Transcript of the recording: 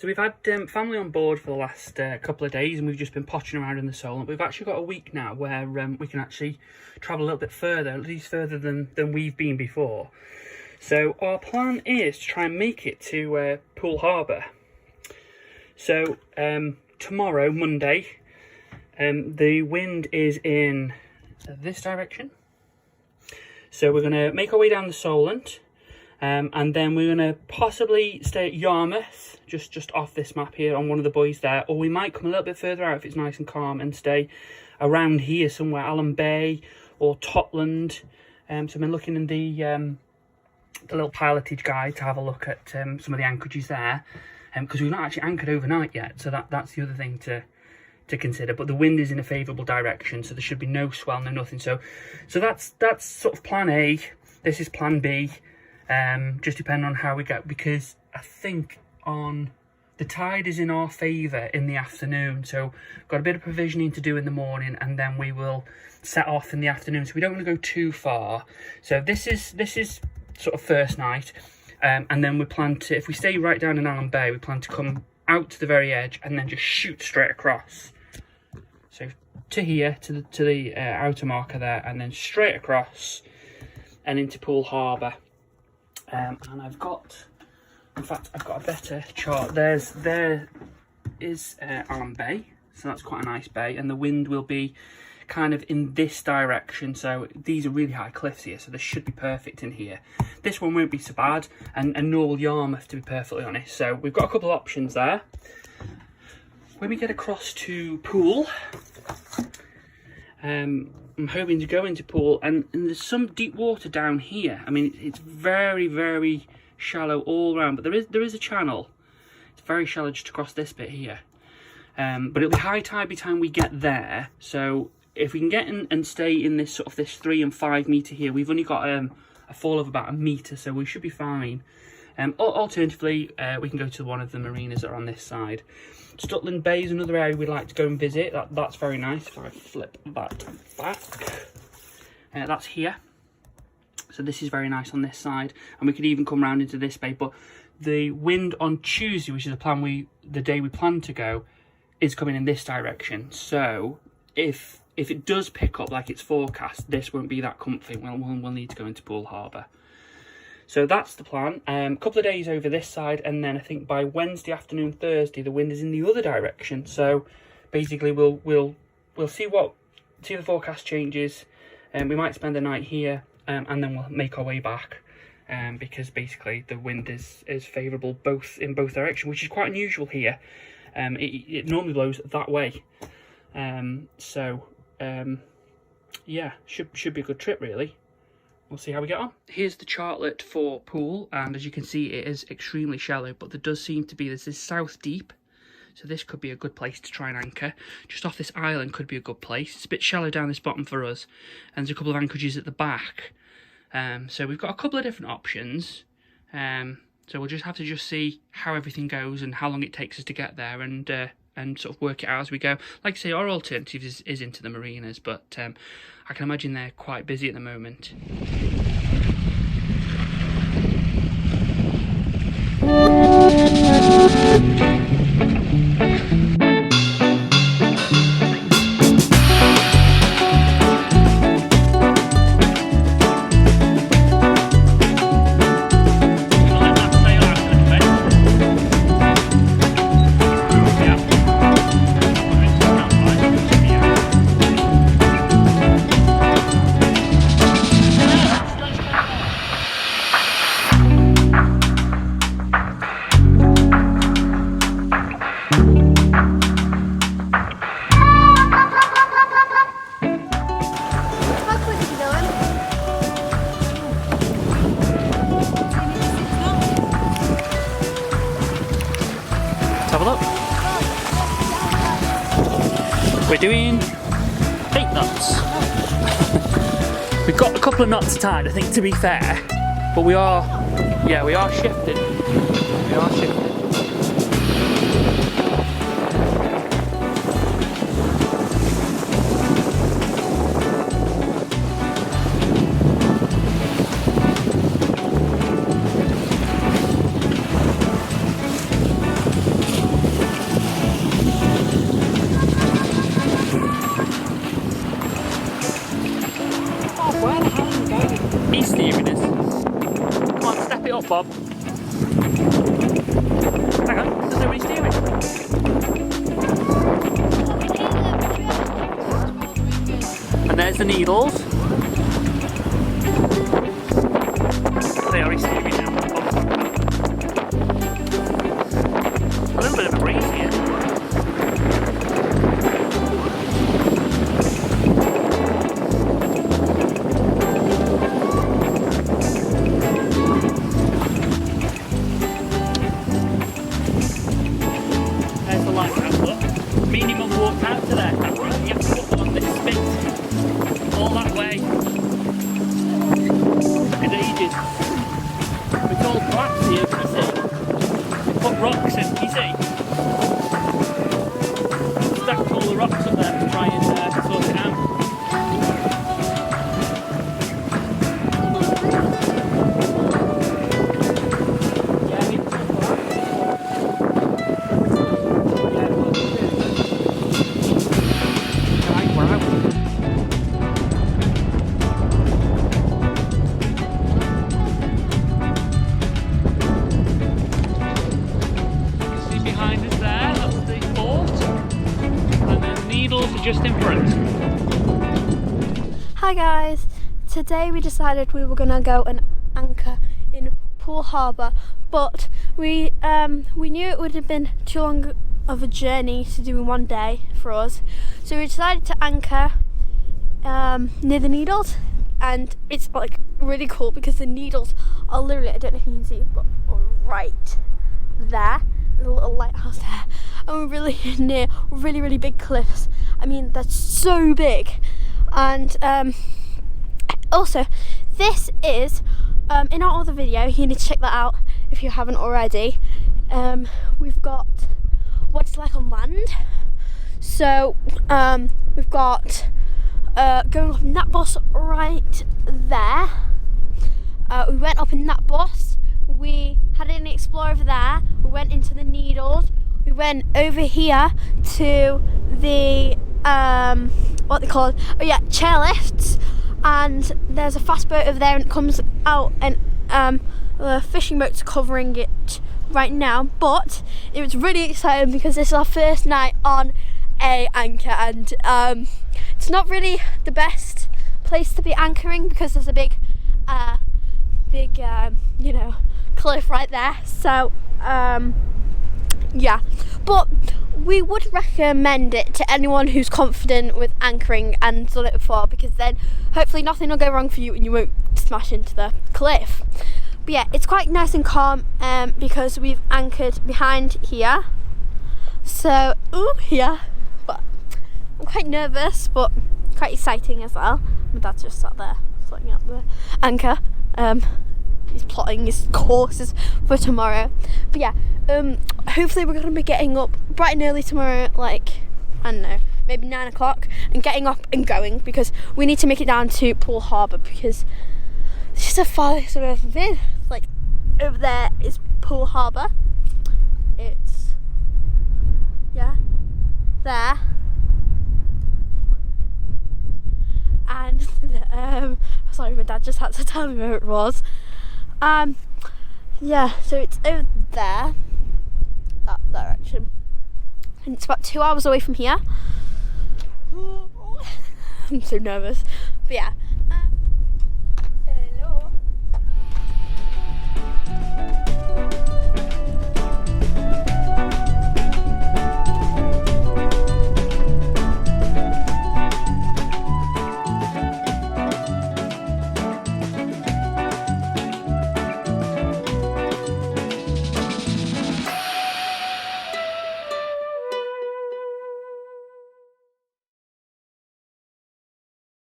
So we've had family on board for the last couple of days, and we've just been potching around in the Solent. We've actually got a week now where we can actually travel a little bit further, at least further than we've been before. So our plan is to try and make it to Poole Harbour. So tomorrow, Monday, the wind is in this direction. So we're going to make our way down the Solent. And then we're going to possibly stay at Yarmouth, just off this map here on one of the buoys there. Or we might come a little bit further out if it's nice and calm and stay around here somewhere, Allen Bay or Totland. So I've been looking in the little pilotage guide to have a look at some of the anchorages there. Because we've not actually anchored overnight yet, so that's the other thing to consider. But the wind is in a favourable direction, so there should be no swell, no nothing. So that's sort of plan A. This is plan B. Just depending on how we get, because I think the tide is in our favour in the afternoon, so got a bit of provisioning to do in the morning, and then we will set off in the afternoon. So we don't want to go too far. So this is sort of first night, and then we plan to, if we stay right down in Allen Bay, we plan to come out to the very edge and then just shoot straight across. So to here, to the outer marker there, and then straight across and into Poole Harbour. And I've got a better chart. There is Allen Bay, so that's quite a nice bay, and the wind will be kind of in this direction. So these are really high cliffs here, so this should be perfect in here. This one won't be so bad, and nor will Yarmouth, to be perfectly honest. So we've got a couple of options there. When we get across to Poole, I'm hoping to go into Poole, and there's some deep water down here. I mean, it's very, very shallow all around, but there is a channel. It's very shallow just across this bit here. But it'll be high tide by the time we get there. So if we can get in and stay in this sort of this 3 and 5 metre here, we've only got a fall of about 1 metre, so we should be fine. Alternatively, we can go to one of the marinas that are on this side. Stutland Bay is another area we'd like to go and visit. That's very nice. If I flip that back, that's here. So this is very nice on this side, and we could even come round into this bay. But the wind on Tuesday, which is the day we plan to go, is coming in this direction. So if it does pick up like it's forecast, this won't be that comfy. We'll need to go into Poole Harbour. So that's the plan. A couple of days over this side, and then I think by Wednesday afternoon, Thursday, the wind is in the other direction. So basically, we'll see the forecast changes, and we might spend the night here, and then we'll make our way back. Because basically the wind is favourable in both directions, which is quite unusual here. It normally blows that way. Yeah, should be a good trip really. We'll see how we get on. Here's the chartlet for Poole, and as you can see, it is extremely shallow, but there does seem to be, there's this south deep, so this could be a good place to try and anchor. Just off this island could be a good place. It's a bit shallow down this bottom for us, and there's a couple of anchorages at the back. So we've got a couple of different options. So we'll just have to see how everything goes and how long it takes us to get there, and sort of work it out as we go. Like I say, our alternative is into the marinas, but I can imagine they're quite busy at the moment. Have a look. We're doing 8 knots. We've got a couple of knots tied, I think, to be fair, but we are shifting. We are shifting. Needles. They are steaming now. A little bit of a breeze here. There's the lighthouse, look. Me and your mum walked out to there, Catherine. You have to walk on this spit all that way. In ages. It's all collapsed here, can you see? They put rocks in, can you see? Stacked all the rocks up there to try and sort it out. Just in front. Hi guys, today we decided we were gonna go and anchor in Poole Harbour, but we knew it would have been too long of a journey to do in one day for us, so we decided to anchor near the Needles, and it's like really cool because the Needles are literally, I don't know if you can see, but right there. There's a little lighthouse there, and we're really near really big cliffs. I mean, that's so big. And also, this is in our other video, you need to check that out if you haven't already. We've got what it's like on land. So we've got going up in that bus right there. We went up in that bus. We had an explore over there. We went into the Needles. We went over here to the what they call, oh yeah, chairlifts, and there's a fast boat over there, and it comes out, and the fishing boats are covering it right now. But it was really exciting because this is our first night on a anchor, and it's not really the best place to be anchoring because there's a big you know, cliff right there. So yeah, but we would recommend it to anyone who's confident with anchoring and done it before, because then hopefully nothing will go wrong for you and you won't smash into the cliff. But yeah, it's quite nice and calm because we've anchored behind here. So, yeah, but I'm quite nervous, but quite exciting as well. My dad's just sat there sorting out the anchor. He's plotting his courses for tomorrow. But yeah, hopefully we're going to be getting up bright and early tomorrow, like, I don't know, maybe 9 o'clock, and getting up and going, because we need to make it down to Poole Harbour, because it's just the farthest I've ever been. Like, over there is Poole Harbour. It's, yeah, there. And, sorry, my dad just had to tell me where it was. Yeah, so it's over there, that direction, and it's about 2 hours away from here. I'm so nervous, but yeah,